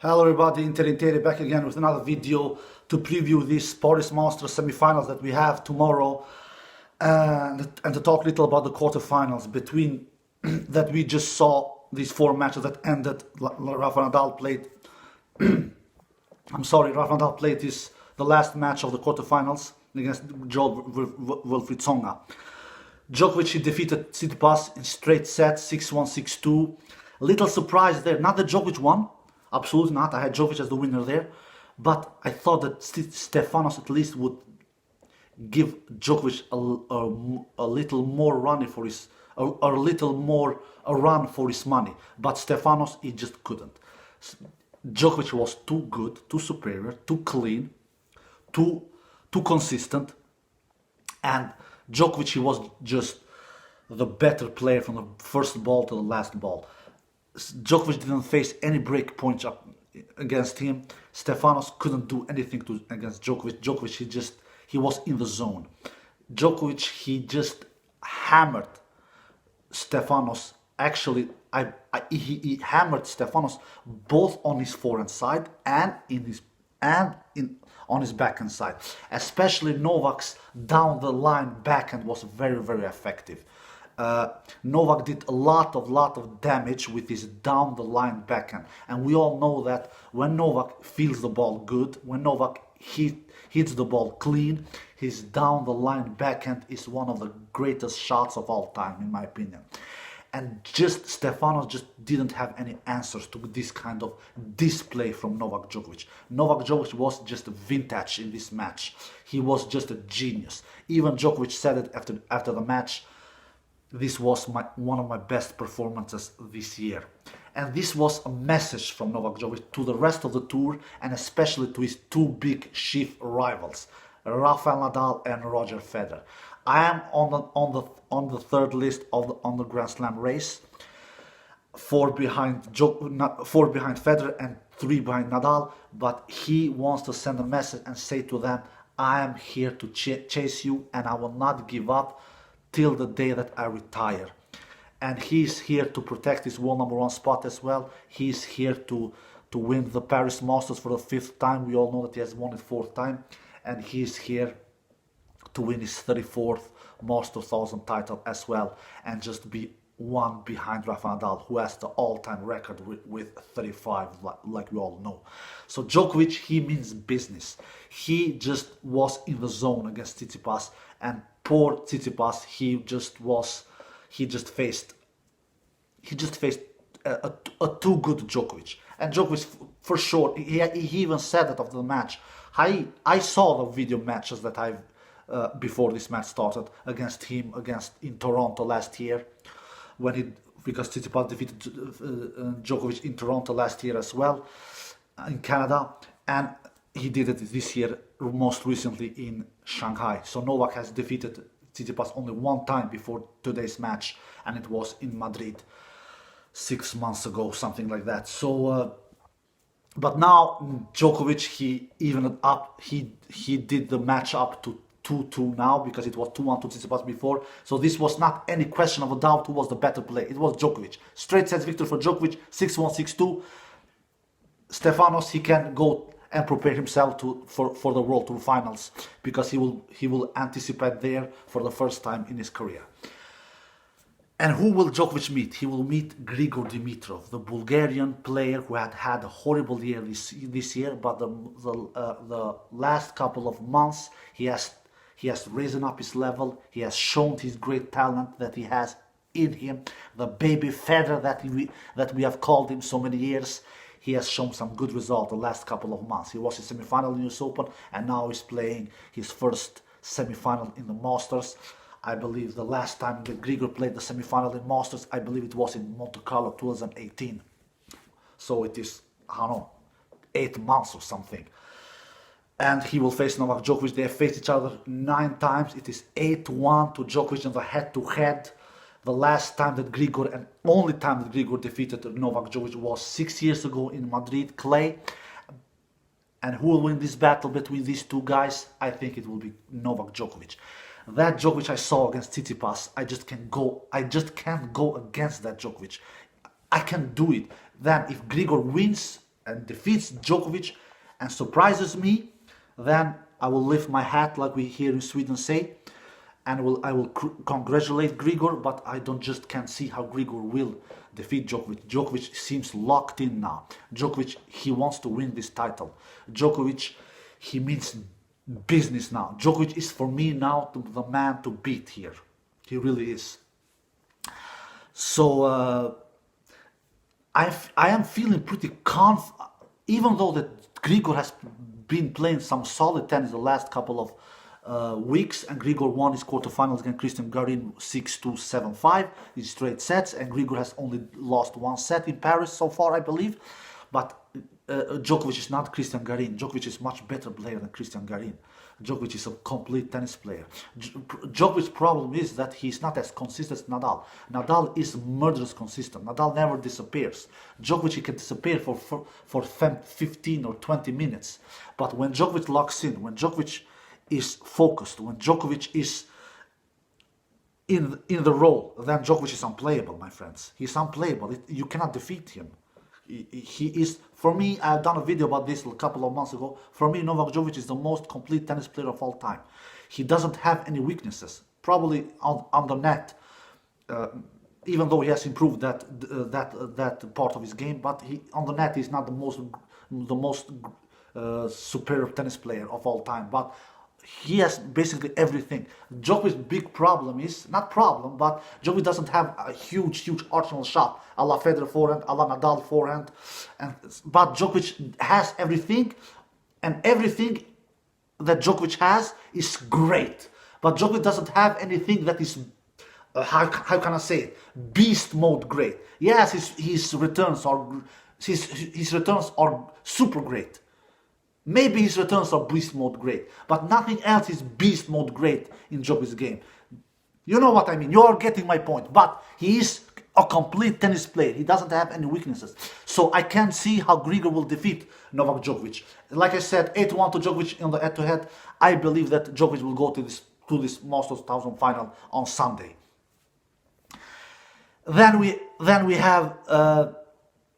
Hello everybody, Inter back again with another video to preview these Paris Masters semi-finals that we have tomorrow and to talk a little about the quarterfinals between that we just saw these four matches that ended. Rafa Nadal played Rafa Nadal played the last match of the quarterfinals against Wilfried Tsonga. Djokovic, he defeated Tsitsipas in straight sets, 6-1, 6-2. Little surprise there, not that Djokovic won. Absolutely not. I had Djokovic as the winner there, but I thought that Stefanos at least would give Djokovic a little more run for his a run for his money. But Stefanos, he just couldn't. Djokovic was too good, too superior, too clean, too consistent, and Djokovic, he was just the better player from the first ball to the last ball. Djokovic didn't face any break points up against him. Stefanos couldn't do anything against Djokovic. Djokovic, he was in the zone. Djokovic, he just hammered Stefanos. Actually, he hammered Stefanos both on his forehand side and on his backhand side. Especially Novak's down the line backhand was very, very effective. Novak did a lot of damage with his down the line backhand, and we all know that when Novak feels the ball good, when Novak hits the ball clean, his down the line backhand is one of the greatest shots of all time, in my opinion. And just Stefanos just didn't have any answers to this kind of display from Novak Djokovic. Novak Djokovic was just vintage in this match. He was just a genius. Even Djokovic said it after the match. This was one of my best performances this year. And this was a message from Novak Djokovic to the rest of the tour, and especially to his two big chief rivals, Rafael Nadal and Roger Federer. I am on the third list on the Grand Slam race, four behind Federer and three behind Nadal, but he wants to send a message and say to them, I am here to chase you and I will not give up till the day that I retire. And he's here to protect his world number one spot as well. He's here to win the Paris Masters for the fifth time. We all know that he has won it fourth time. And he's here to win his 34th Masters 1000 title as well. And just be one behind Rafa Nadal, who has the all-time record with 35, like we all know. So Djokovic, he means business. He just was in the zone against Tsitsipas, and poor Tsitsipas, he just faced a too good Djokovic. And Djokovic, for sure, he even said that after the match. I saw the video matches that I've before this match started against him in Toronto last year, because Tsitsipas defeated Djokovic in Toronto last year as well, in Canada, and he did it this year, most recently in Shanghai. So Novak has defeated Tsitsipas only one time before today's match, and it was in Madrid 6 months ago, something like that. So, but now Djokovic, he evened it up. He did the match up to 2-2 now, because it was 2-1 to Tsitsipas before. So this was not any question of a doubt who was the better player. It was Djokovic. Straight sets victory for Djokovic, 6-1, 6-2. Stefanos, he can go and prepare himself for the World Tour Finals, because he will anticipate there for the first time in his career. And who will Djokovic meet? He will meet Grigor Dimitrov, the Bulgarian player who had a horrible year this year, but the last couple of months he has risen up his level. He has shown his great talent that he has in him, the baby Federer that we have called him so many years. He has shown some good result the last couple of months. He was in semi-final in the US Open, and now he's playing his first semi-final in the Masters. I believe the last time that Grigor played the semi-final in Masters, I believe it was in Monte Carlo 2018. So it is, I don't know, 8 months or something. And he will face Novak Djokovic. They have faced each other 9 times. It is 8-1 to Djokovic in the head-to-head. The last time that Grigor, and only time that Grigor defeated Novak Djokovic, was 6 years ago in Madrid clay. And who will win this battle between these two guys? I think it will be Novak Djokovic. That Djokovic I saw against Tsitsipas, I just can't go against that Djokovic. I can do it. Then if Grigor wins and defeats Djokovic and surprises me, then I will lift my hat, like we here in Sweden say, and I will congratulate Grigor, but I don't just can't see how Grigor will defeat Djokovic. Djokovic seems locked in now. Djokovic, he wants to win this title. Djokovic, he means business now. Djokovic is for me now the man to beat here. He really is. So I am feeling pretty confident, even though that Grigor has been playing some solid tennis the last couple of weeks, and Grigor won his quarterfinals against Christian Garin 6-2, 7-5 in straight sets, and Grigor has only lost one set in Paris so far, I believe. But Djokovic is not Christian Garin. Djokovic is much better player than Christian Garin. Djokovic is a complete tennis player. Djokovic's problem is that he's not as consistent as Nadal. Nadal is murderous consistent. Nadal never disappears. Djokovic can disappear for 15 or 20 minutes. But when Djokovic locks in, when Djokovic is focused, when Djokovic is in the role, then Djokovic is unplayable, my friends. He's unplayable. You cannot defeat him. He is, for me, I've done a video about this a couple of months ago. For me, Novak Djokovic is the most complete tennis player of all time. He doesn't have any weaknesses. Probably on the net, even though he has improved that part of his game, but on the net he's not the most superior tennis player of all time. But he has basically everything. Djokovic's big problem is, not problem, but Djokovic doesn't have a huge arsenal shot, a la Federer forehand, a la Nadal forehand, but Djokovic has everything, and everything that Djokovic has is great. But Djokovic doesn't have anything that is, how can I say it, beast mode great. Yes, his returns are super great. Maybe his returns are beast mode great, but nothing else is beast mode great in Djokovic's game. You know what I mean? You are getting my point. But he is a complete tennis player. He doesn't have any weaknesses. So I can't see how Grigor will defeat Novak Djokovic. Like I said, 8-1 to Djokovic in the head-to-head. I believe that Djokovic will go to this Masters 1000 final on Sunday. Then we have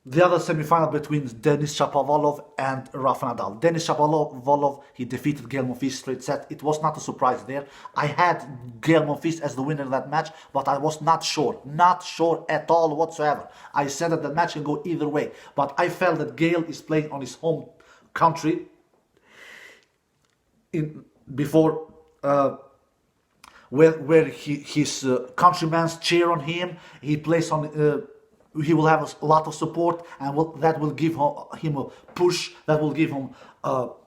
the other semi-final between Denis Shapovalov and Rafa Nadal. Denis Shapovalov, he defeated Gael Monfils straight set. It was not a surprise there. I had Gael Monfils as the winner of that match, but I was not sure at all whatsoever. I said that the match can go either way, but I felt that Gael is playing on his home country before where his countrymen cheer on him. He plays on. He will have a lot of support, and that will give him a push. That will give him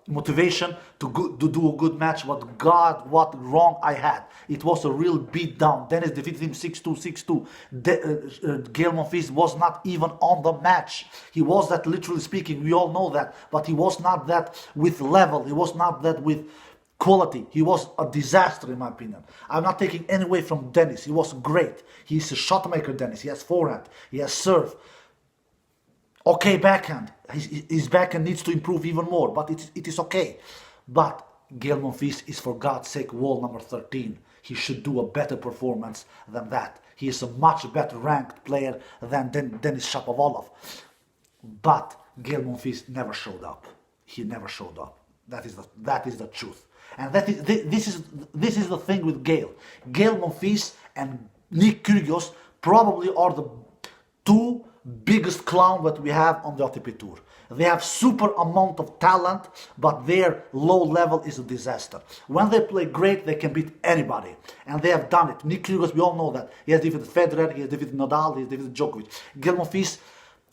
motivation to do a good match. But God, what wrong I had! It was a real beat down. Dennis defeated him 6-2, 6-2. Gael Monfils was not even on the match. He was that, literally speaking. We all know that, but he was not that with level. He was not that with quality. He was a disaster, in my opinion. I'm not taking any away from Dennis. He was great. He's a shot maker, Dennis. He has forehand. He has serve. Okay, backhand. His backhand needs to improve even more, but it is okay. But Gael Monfils is, for God's sake, world number 13. He should do a better performance than that. He is a much better ranked player than Denis Shapovalov. But Gael Monfils never showed up. He never showed up. That is the truth. And this is the thing with Gael. Gael Monfils and Nick Kyrgios probably are the two biggest clowns that we have on the ATP Tour. They have super amount of talent, but their low level is a disaster. When they play great, they can beat anybody. And they have done it. Nick Kyrgios, we all know that. He has defeated Federer, he has defeated Nadal, he has defeated Djokovic. Gael Monfils,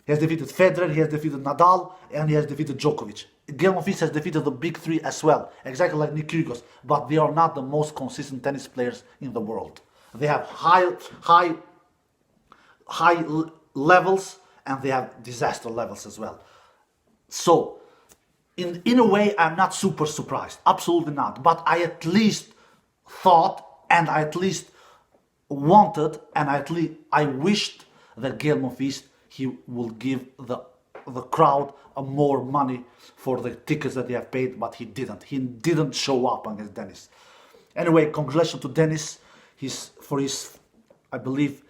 he has defeated Federer, he has defeated Nadal, and he has defeated Djokovic. Gael Monfils has defeated the big three as well, exactly like Nick Kyrgios, but they are not the most consistent tennis players in the world. They have high levels, and they have disaster levels as well. So, in a way, I'm not super surprised, absolutely not. But I at least thought, and I at least wanted, and I wished that Gael Monfils, he will give the crowd more money for the tickets that they have paid, but he didn't. He didn't show up against Dennis. Anyway, congratulations to Dennis. For his, I believe,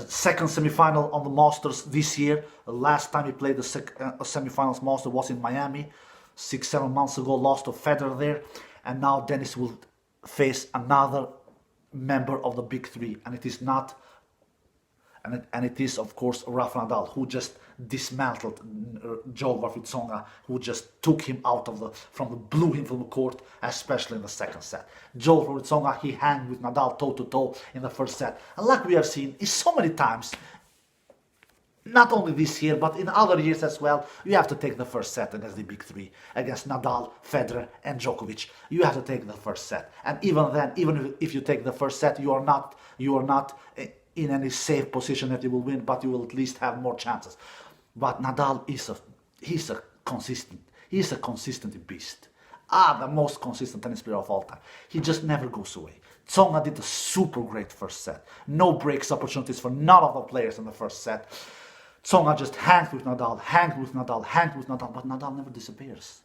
second semifinal on the Masters this year. Last time he played the semifinals Master was in Miami 6-7 months ago, lost to Federer there, and now Dennis will face another member of the big three, and it is not, and it is of course Rafa Nadal, who just dismantled Djokovic Tsonga, who just took him out of blew him from the court, especially in the second set. Djokovic Tsonga, he hung with Nadal toe to toe in the first set, and like we have seen so many times, not only this year, but in other years as well, you have to take the first set against the big three, against Nadal, Federer, and Djokovic. You have to take the first set, and even then, even if you take the first set, you are not in any safe position that you will win, but you will at least have more chances. But Nadal he's a consistent beast. The most consistent tennis player of all time. He just never goes away. Tsonga did a super great first set. No breaks opportunities for none of the players in the first set. Tsonga just hanged with Nadal, but Nadal never disappears.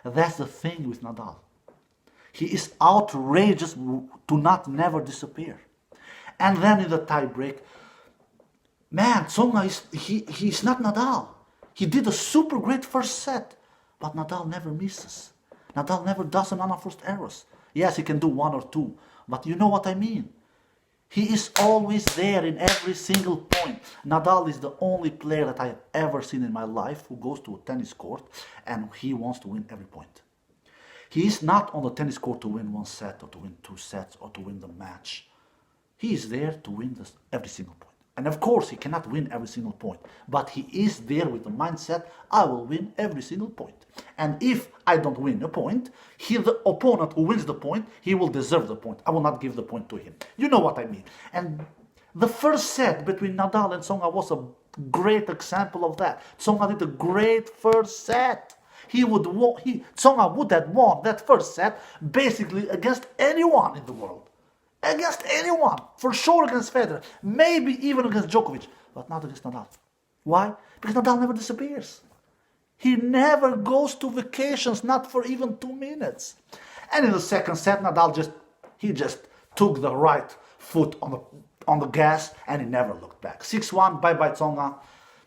That's the thing with Nadal. He is outrageous to not never disappear. And then in the tie-break, man, Tsonga he's not Nadal. He did a super great first set, but Nadal never misses. Nadal never does an unforced errors. Yes, he can do one or two, but you know what I mean. He is always there in every single point. Nadal is the only player that I have ever seen in my life who goes to a tennis court and he wants to win every point. He is not on the tennis court to win one set or to win two sets or to win the match. He is there to win every single point. And of course, he cannot win every single point, but he is there with the mindset, I will win every single point. And if I don't win a point, the opponent who wins the point, he will deserve the point. I will not give the point to him. You know what I mean. And the first set between Nadal and Tsonga was a great example of that. Tsonga did a great first set. Tsonga would have won that first set basically against anyone in the world. Against anyone, for sure against Federer, maybe even against Djokovic, but not against Nadal. Why? Because Nadal never disappears. He never goes to vacations, not for even 2 minutes. And in the second set, Nadal just took the right foot on the gas and he never looked back. 6-1, bye-bye Tsonga,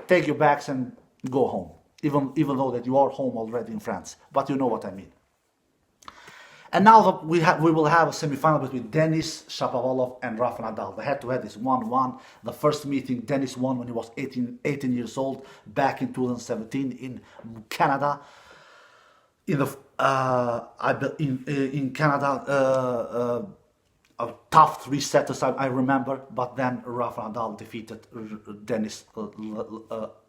take your bags and go home. Even though that you are home already in France, but you know what I mean. And now we will have a semifinal between Denis Shapovalov and Rafa Nadal. The head-to-head is 1-1. The first meeting, Denis won when he was 18 years old, back in 2017 in Canada. In Canada, a tough 3-setters, I remember. But then Rafa Nadal defeated Denis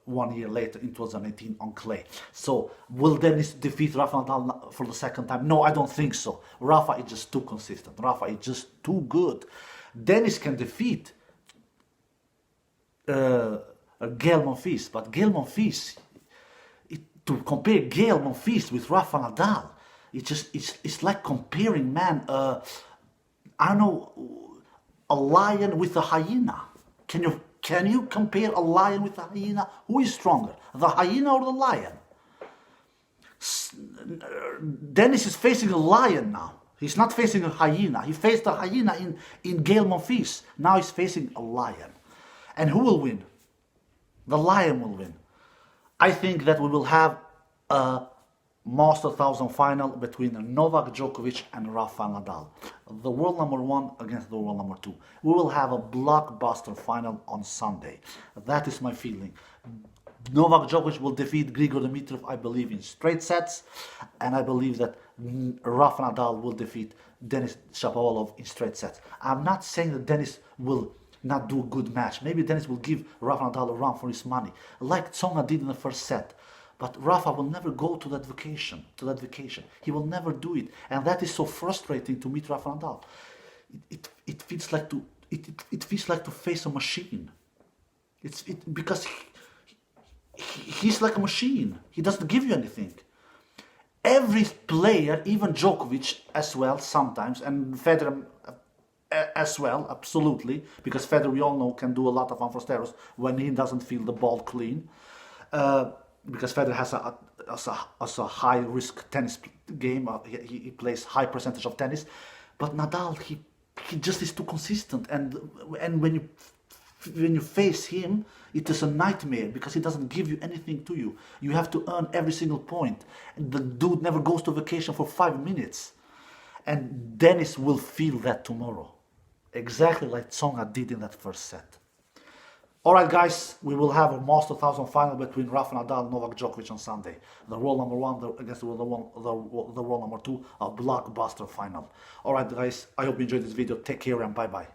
1 year later in 2018 on clay. So will Denis defeat Rafa Nadal for the second time? No, I don't think so. Rafa is just too consistent. Rafa is just too good. Denis can defeat Gael Monfils, but Gael Monfils, to compare Gael Monfils with Rafa Nadal, it's like comparing, man, I don't know, a lion with a hyena. Can you compare a lion with a hyena? Who is stronger, the hyena or the lion? Denis is facing a lion now. He's not facing a hyena. He faced a hyena in Gael Monfils. Now he's facing a lion. And who will win? The lion will win. I think that we will have a Master 1000 final between Novak Djokovic and Rafa Nadal. The world number 1 against the world number 2. We will have a blockbuster final on Sunday. That is my feeling. Novak Djokovic will defeat Grigor Dimitrov, I believe, in straight sets. And I believe that Rafa Nadal will defeat Denis Shapovalov in straight sets. I'm not saying that Denis will not do a good match. Maybe Denis will give Rafa Nadal a run for his money, like Tsonga did in the first set. But Rafa will never go to that vacation. He will never do it, and that is so frustrating to meet Rafa Nadal. It feels like to face a machine. Because he's like a machine. He doesn't give you anything. Every player, even Djokovic as well sometimes, and Federer as well, absolutely, because Federer, we all know, can do a lot of unforced errors when he doesn't feel the ball clean. Because Federer has a high-risk tennis game. He plays high percentage of tennis. But Nadal, he just is too consistent. And when you when you face him, it is a nightmare because he doesn't give you anything to you. You have to earn every single point. And the dude never goes to vacation for 5 minutes. And Dennis will feel that tomorrow. Exactly like Tsonga did in that first set. Alright guys, we will have a Master 1000 final between Rafa Nadal and Novak Djokovic on Sunday. The world number 1 against the world number 2, a blockbuster final. Alright guys, I hope you enjoyed this video. Take care and bye bye.